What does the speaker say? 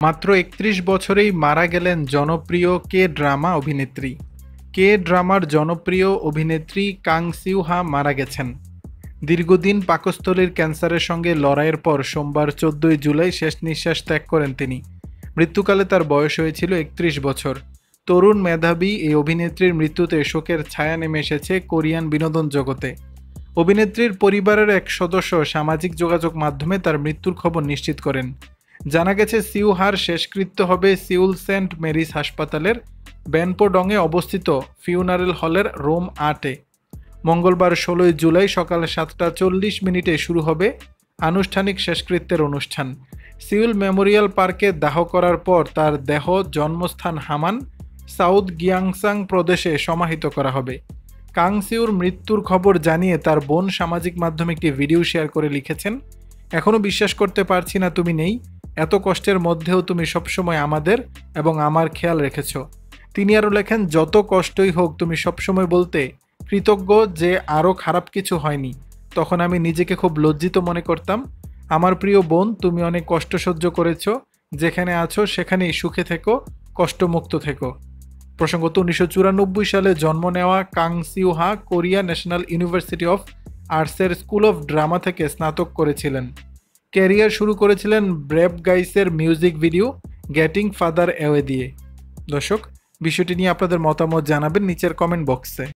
মাত্র ৩১ বছরেই মারা গেলেন জনপ্রিয় কে ড্রামা অভিনেত্রী। কে ড্রামার জনপ্রিয় অভিনেত্রী কাং সিউ হা মারা গেছেন। দীর্ঘদিন পাকস্থলীর ক্যান্সারের সঙ্গে লড়াইয়ের পর সোমবার ১৪ জুলাই শেষ নিঃশ্বাস ত্যাগ করেন তিনি। মৃত্যুকালে তার বয়স হয়েছিল ৩১ বছর। তরুণ মেধাবী এই অভিনেত্রীর মৃত্যুতে শোকের ছায়া নেমে এসেছে কোরিয়ান বিনোদন জগতে। অভিনেত্রীর পরিবারের এক সদস্য সামাজিক যোগাযোগ মাধ্যমে তার মৃত্যুর খবর নিশ্চিত করেন। জানা গেছে সিউ হার শেষকৃত্য হবে সিউল সেন্ট মেরিস হাসপাতালের ব্যানপোডংয়ে অবস্থিত ফিউনারেল হলের রুম ৮-এ। মঙ্গলবার ১৬ জুলাই সকাল ৭টা ৪০ শুরু হবে আনুষ্ঠানিক শেষকৃত্যের অনুষ্ঠান। সিউল মেমোরিয়াল পার্কে দাহ করার পর তার দেহ জন্মস্থান হামান, সাউথ গিয়াংসাং প্রদেশে সমাহিত করা হবে। কাং সিউর মৃত্যুর খবর জানিয়ে তার বোন সামাজিক মাধ্যমে একটি ভিডিও শেয়ার করে লিখেছেন, এখনও বিশ্বাস করতে পারছি না তুমি নেই। এত কষ্টের মধ্যেও তুমি সবসময় আমাদের এবং আমার খেয়াল রেখেছ। তিনি আরও লেখেন, যত কষ্টই হোক তুমি সবসময় বলতে কৃতজ্ঞ যে আরও খারাপ কিছু হয়নি। তখন আমি নিজেকে খুব লজ্জিত মনে করতাম। আমার প্রিয় বোন, তুমি অনেক কষ্ট সহ্য করেছ। যেখানে আছো সেখানেই সুখে থেকো, কষ্টমুক্ত থেকো। প্রসঙ্গত ১৯৯৪ সালে জন্ম নেওয়া Kang Seo Ha Korea national university of আর্টসের স্কুল অফ ড্রামা থেকে স্নাতক করেছিলেন। ক্যারিয়ার শুরু করেছিলেন ব্রেভ গাইসের music video getting father away দিয়ে। দর্শক, বিষয়টি নিয়ে আপনাদের মতামত জানাবেন নিচের কমেন্ট বক্সে।